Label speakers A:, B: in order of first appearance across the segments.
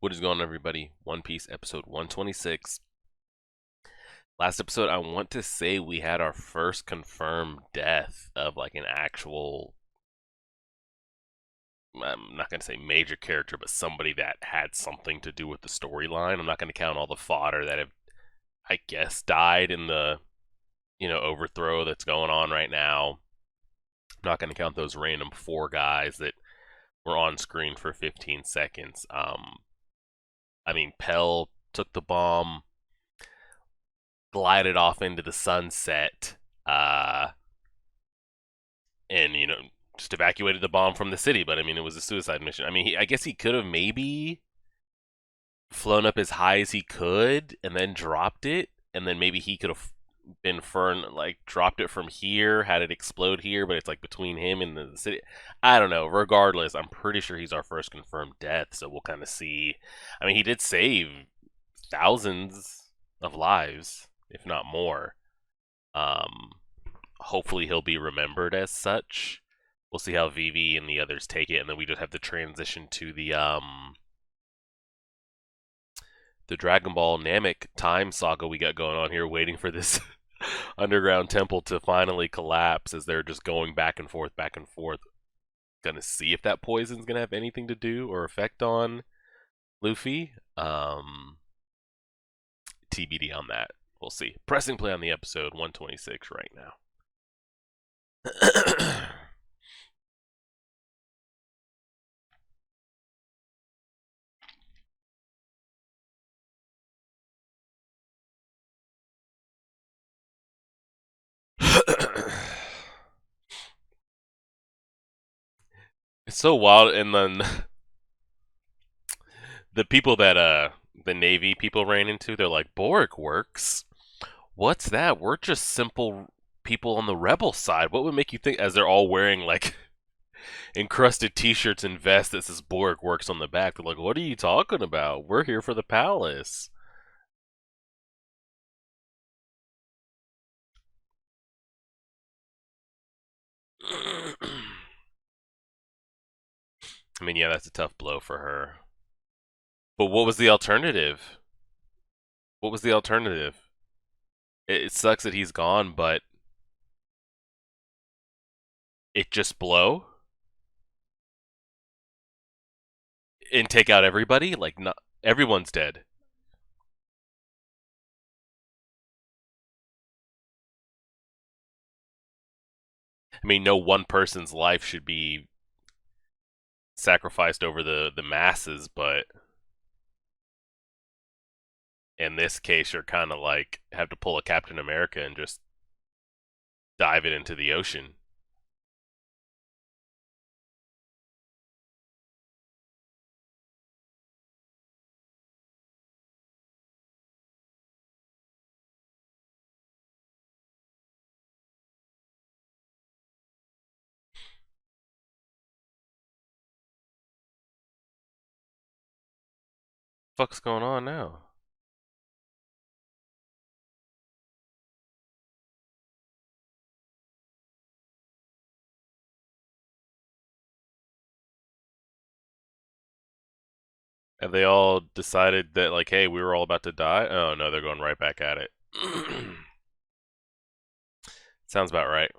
A: What is going on, everybody? One Piece episode 126. Last episode, I want to say we had our first confirmed death of like an actual, I'm not going to say major character, but somebody that had something to do with the storyline. I'm not going to count all the fodder that have, I guess, died in the, overthrow that's going on right now. I'm not going to count those random four guys that were on screen for 15 seconds. Pell took the bomb, glided off into the sunset, uh, and just evacuated the bomb from the city. But it was a suicide mission. I guess he could have maybe flown up as high as he could and then dropped it, and then maybe he could have been dropped it from here, had it explode here, but it's like between him and the city. I don't know. Regardless, I'm pretty sure he's our first confirmed death, so we'll kind of see. He did save thousands of lives, if not more. Hopefully he'll be remembered as such. We'll see how Vivi and the others take it, and then we just have to transition to the Dragon Ball Namek time saga we got going on here, waiting for this underground temple to finally collapse as they're just going back and forth, back and forth. Gonna see if that poison's gonna have anything to do or effect on Luffy. TBD on that. We'll see. Pressing play on the episode 126 right now. It's so wild, and then the people that the Navy people ran into, they're like, Boric works? What's that? We're just simple people on the rebel side. What would make you think, as they're all wearing like encrusted t-shirts and vests that says Boric works on the back, they're like, what are you talking about? We're here for the palace. Yeah, that's a tough blow for her. But what was the alternative? What was the alternative? It sucks that he's gone, but it just blow and take out everybody? Like, not everyone's dead. No one person's life should be sacrificed over the masses, but in this case, you're kind of like have to pull a Captain America and just dive it into the ocean. Fuck's going on now? Have they all decided that, like, hey, we were all about to die? Oh no, they're going right back at it. Sounds about right.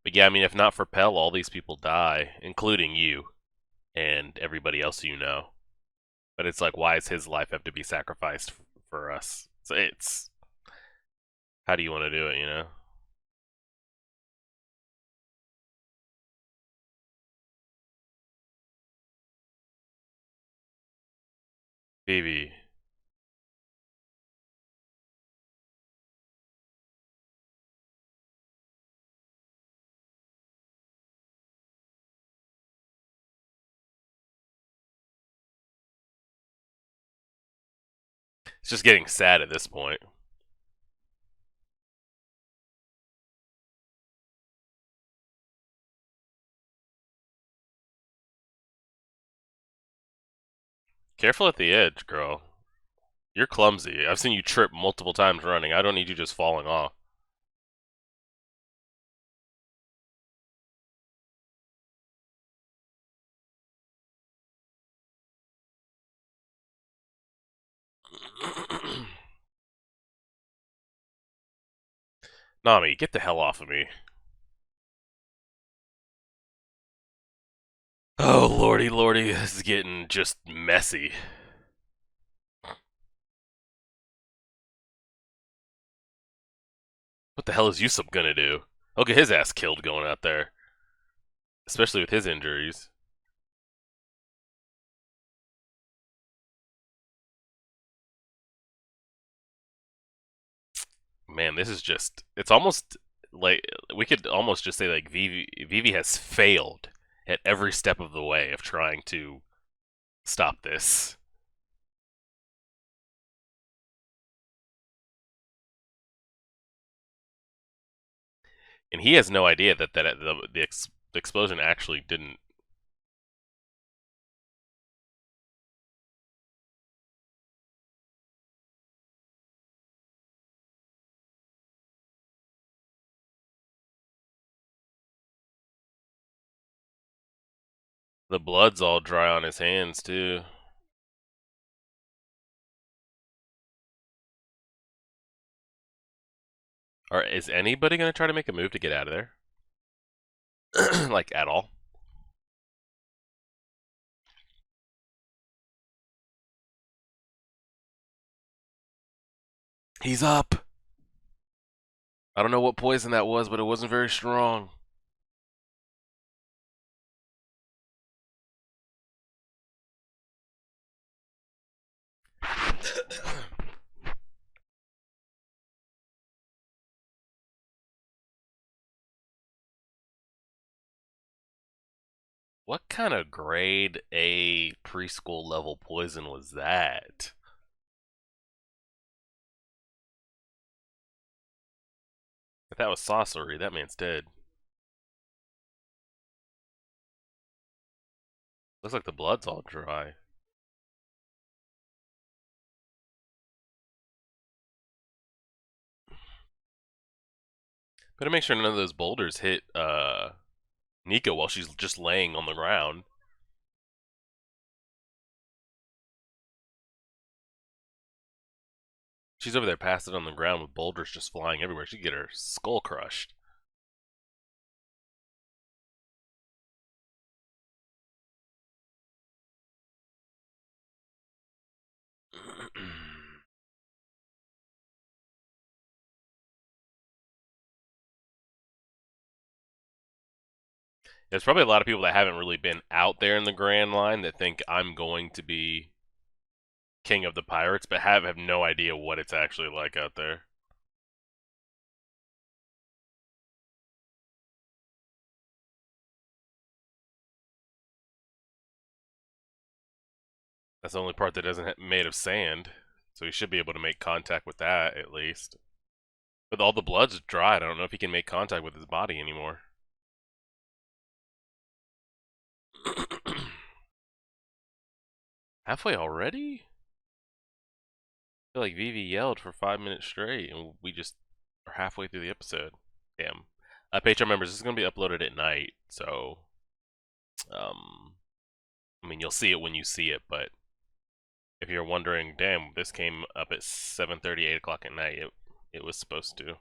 A: But yeah, if not for Pell, all these people die, including you and everybody else you know. But it's like, why does his life have to be sacrificed for us? So it's how do you want to do it, you know? Phoebe. It's just getting sad at this point. Careful at the edge, girl. You're clumsy. I've seen you trip multiple times running. I don't need you just falling off. Nami, get the hell off of me. Oh, lordy, lordy, this is getting just messy. What the hell is Yusuf gonna do? He'll get his ass killed going out there. Especially with his injuries. Man, this is just. It's almost like. We could almost just say, like, Vivi has failed at every step of the way of trying to stop this. And he has no idea that the explosion actually didn't. The blood's all dry on his hands, too. Or is anybody going to try to make a move to get out of there? Like, at all? He's up! I don't know what poison that was, but it wasn't very strong. What kind of grade A preschool level poison was that? If that was sorcery, that man's dead. Looks like the blood's all dry. Better make sure none of those boulders hit Nico while she's just laying on the ground. She's over there passed it on the ground with boulders just flying everywhere. She'd get her skull crushed. There's probably a lot of people that haven't really been out there in the Grand Line that think I'm going to be king of the pirates, but have no idea what it's actually like out there. That's the only part that isn't made of sand, so he should be able to make contact with that at least. But all the blood's dried. I don't know if he can make contact with his body anymore. Halfway already? I feel like Vivi yelled for 5 minutes straight, and we just are halfway through the episode. Damn. Patreon members, this is gonna be uploaded at night, so um, I mean you'll see it when you see it, but if you're wondering, damn, this came up at 7:30, 8 o'clock at night. It was supposed to.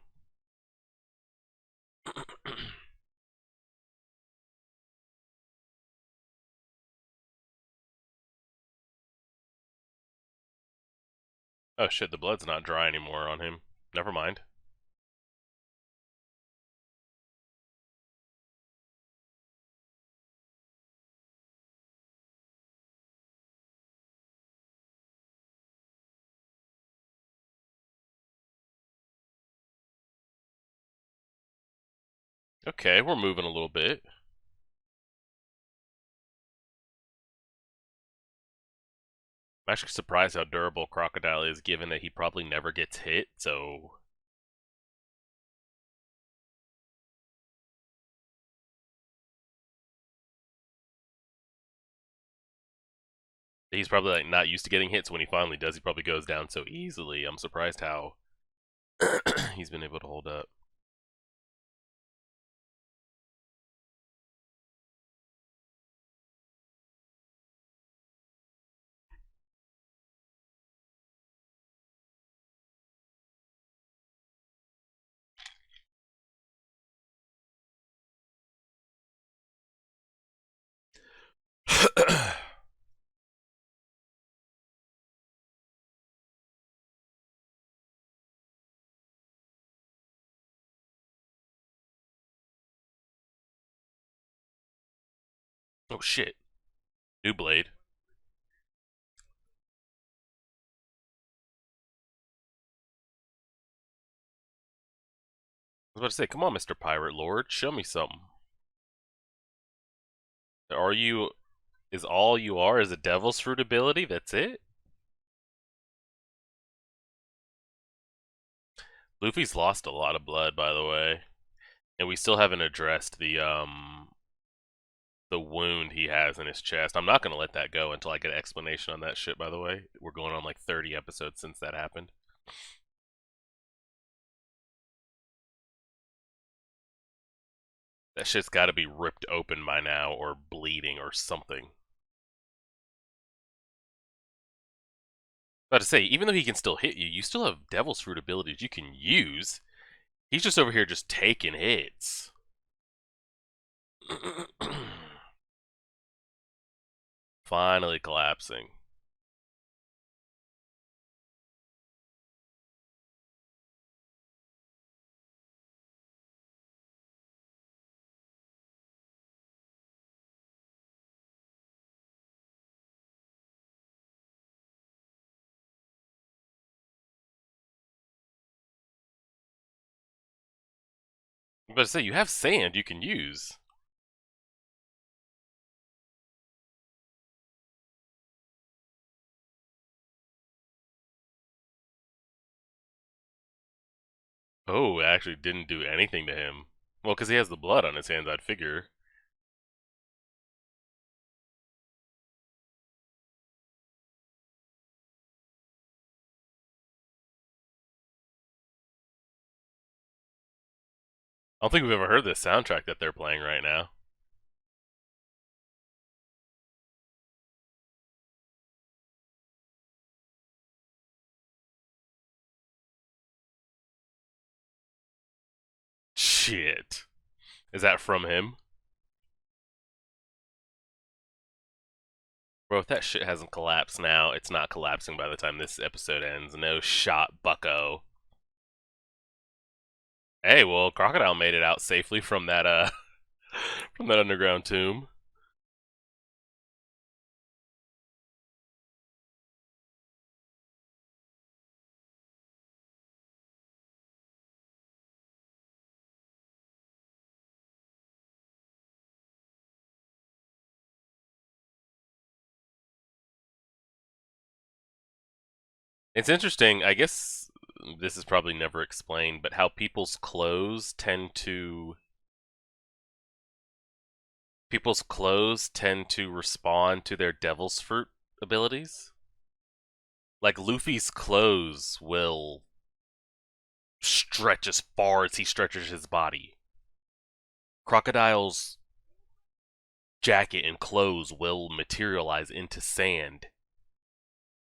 A: Oh shit, the blood's not dry anymore on him. Never mind. Okay, we're moving a little bit. I'm actually surprised how durable Crocodile is, given that he probably never gets hit, so he's probably like not used to getting hit, so when he finally does, he probably goes down so easily. I'm surprised how he's been able to hold up. Oh shit. New blade. I was about to say, come on, Mr. Pirate Lord, show me something. Are you is all you are is a devil's fruit ability? That's it? Luffy's lost a lot of blood, by the way. And we still haven't addressed the wound he has in his chest. I'm not gonna let that go until I get an explanation on that shit, by the way. We're going on like 30 episodes since that happened. That shit's gotta be ripped open by now or bleeding or something. About to say, even though he can still hit you, you still have devil's fruit abilities you can use. He's just over here just taking hits. Finally collapsing. But to say, you have sand you can use. Oh, it actually didn't do anything to him. Well, because he has the blood on his hands, I'd figure. I don't think we've ever heard this soundtrack that they're playing right now. Shit. Is that from him? Bro, if that shit hasn't collapsed now, it's not collapsing by the time this episode ends. No shot, bucko. Hey, well, Crocodile made it out safely from that from that underground tomb. It's interesting, I guess this is probably never explained, but how people's clothes tend to respond to their devil's fruit abilities. Like Luffy's clothes will stretch as far as he stretches his body. Crocodile's jacket and clothes will materialize into sand,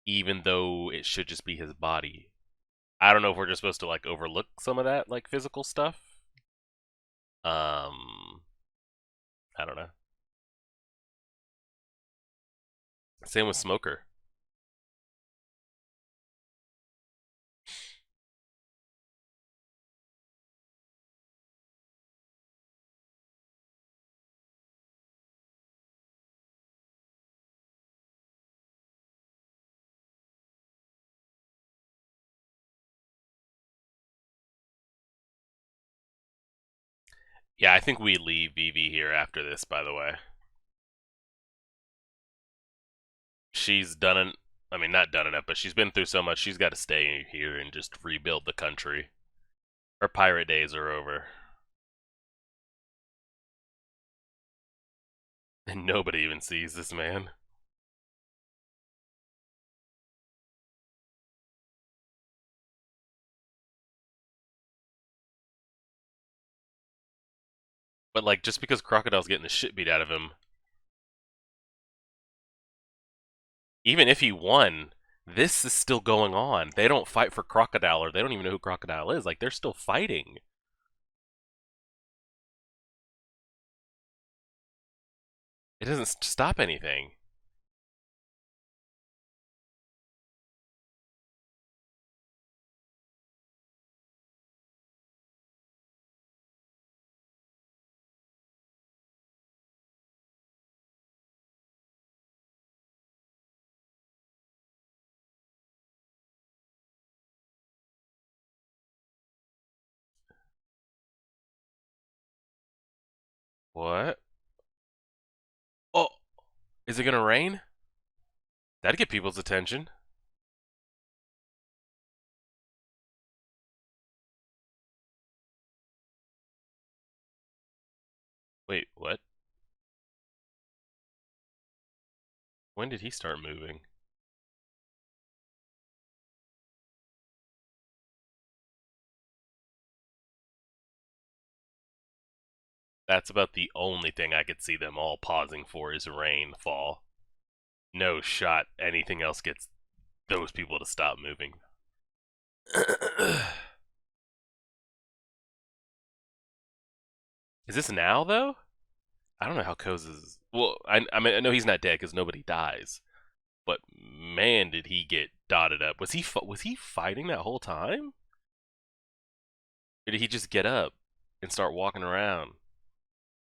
A: even though it should just be his body. I don't know if we're just supposed to like overlook some of that like physical stuff. Um, I don't know. Same with Smoker. Yeah, I think we leave Vivi here after this. By the way, she's done it. I mean, not done enough, but she's been through so much. She's got to stay here and just rebuild the country. Her pirate days are over, and nobody even sees this man. But like, just because Crocodile's getting the shit beat out of him, even if he won, this is still going on. They don't fight for Crocodile, or they don't even know who Crocodile is. Like, they're still fighting. It doesn't stop anything. What? Oh, is it gonna rain? That'd get people's attention. Wait, what? When did he start moving? That's about the only thing I could see them all pausing for is rainfall. No shot anything else gets those people to stop moving. Is this now though? I don't know how Koz is. Well, I mean I know he's not dead because nobody dies, but man, did he get dotted up? Was he fighting that whole time? Or did he just get up and start walking around?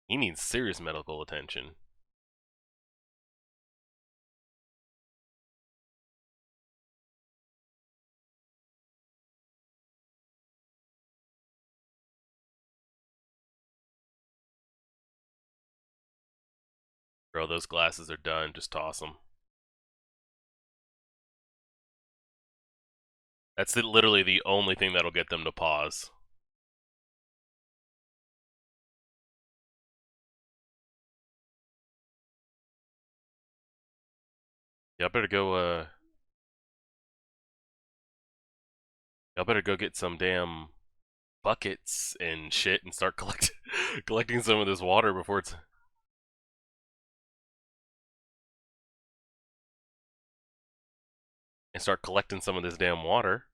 A: He needs serious medical attention. Bro, those glasses are done. Just toss them. That's literally the only thing that'll get them to pause. Y'all better go. Y'all better go get some damn buckets and shit and start collecting some of this water before it's and start collecting some of this damn water.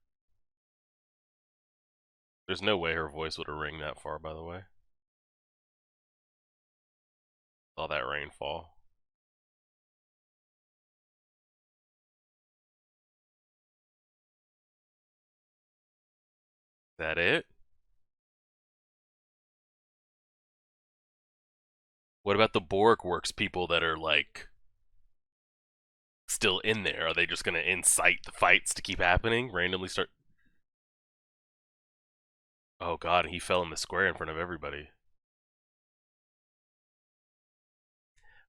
A: There's no way her voice would have ring that far, by the way. All that rainfall. Is that it? What about the Borg Works people that are like still in there? Are they just gonna incite the fights to keep happening? Randomly start. Oh god, he fell in the square in front of everybody.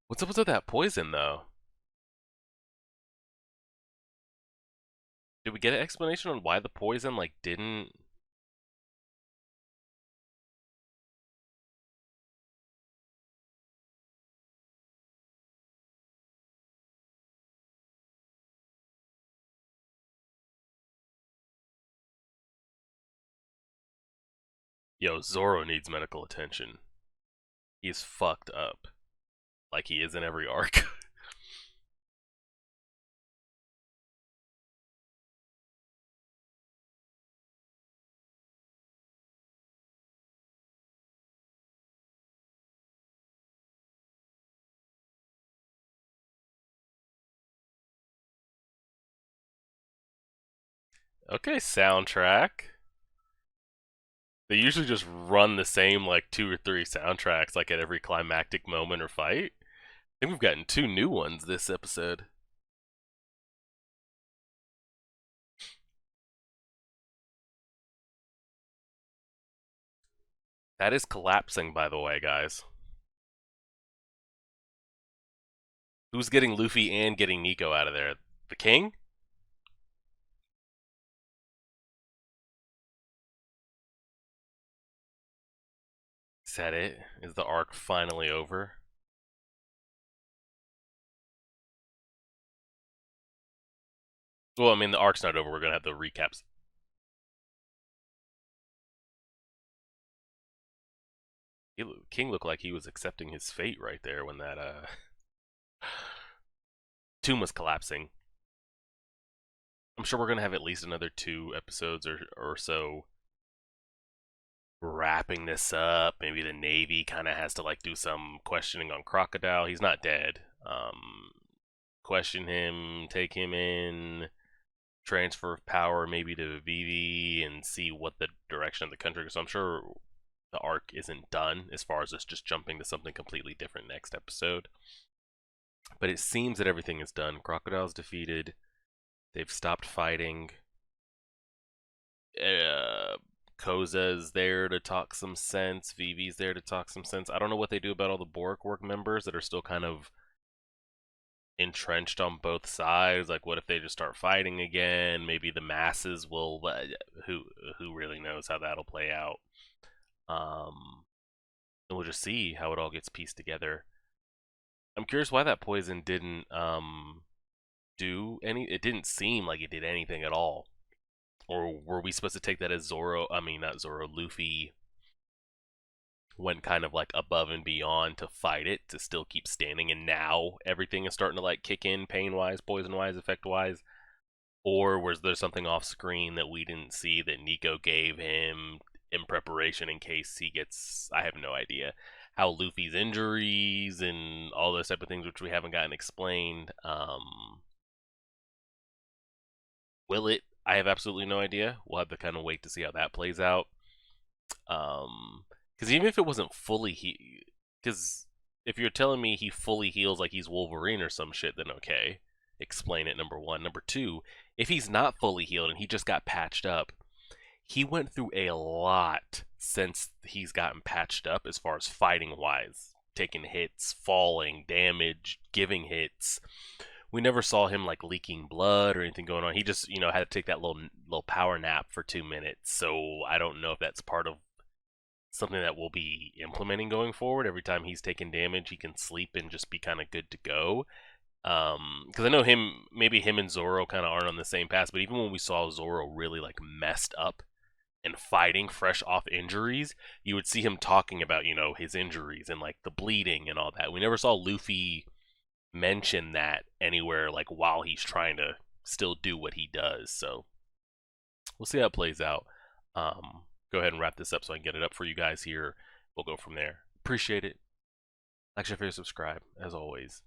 A: What's up with that poison though? Did we get an explanation on why the poison like didn't? Yo, Zoro needs medical attention. He's fucked up, like he is in every arc. Okay, soundtrack. They usually just run the same like 2 or 3 soundtracks like at every climactic moment or fight. I think we've gotten 2 new ones this episode. That is collapsing, by the way, guys. Who's getting Luffy and getting Nico out of there? The king? Is that it? Is the arc finally over? Well, I mean, the arc's not over. We're gonna have the recaps. King looked like he was accepting his fate right there when that tomb was collapsing. I'm sure we're gonna have at least another 2 episodes or so wrapping this up. Maybe the Navy kind of has to like do some questioning on Crocodile. He's not dead. Question him, take him in, transfer of power maybe to Vivi, and see what the direction of the country goes. So I'm sure the arc isn't done as far as us just jumping to something completely different next episode. But it seems that everything is done. Crocodile's defeated. They've stopped fighting. Koza's there to talk some sense. Vivi's there to talk some sense. I don't know what they do about all the Bork work members that are still kind of entrenched on both sides. Like, what if they just start fighting again? Maybe the masses will. Who who really knows how that'll play out? And we'll just see how it all gets pieced together. I'm curious why that poison didn't do any. It didn't seem like it did anything at all. Or were we supposed to take that as Zoro? I mean, not Zoro. Luffy went kind of like above and beyond to fight it to still keep standing, and now everything is starting to like kick in pain wise, poison wise, effect wise. Or was there something off screen that we didn't see that Nico gave him in preparation in case he gets? I have no idea. How Luffy's injuries and all those type of things, which we haven't gotten explained. Will it? I have absolutely no idea. We'll have to kind of wait to see how that plays out. Because even if it wasn't fully because if you're telling me he fully heals like he's Wolverine or some shit, then okay, explain it. Number one. Number two, if he's not fully healed and he just got patched up, he went through a lot since he's gotten patched up as far as fighting wise, taking hits, falling, damage, giving hits. We never saw him like leaking blood or anything going on. He just, had to take that little power nap for 2 minutes. So I don't know if that's part of something that we'll be implementing going forward. Every time he's taking damage, he can sleep and just be kind of good to go. Because I know maybe him and Zoro kind of aren't on the same path. But even when we saw Zoro really like messed up and fighting fresh off injuries, you would see him talking about, his injuries and like the bleeding and all that. We never saw Luffy mention that anywhere like while he's trying to still do what he does. So we'll see how it plays out. Go ahead and wrap this up so I can get it up for you guys here. We'll go from there. Appreciate it. Like, share, favorite, subscribe as always.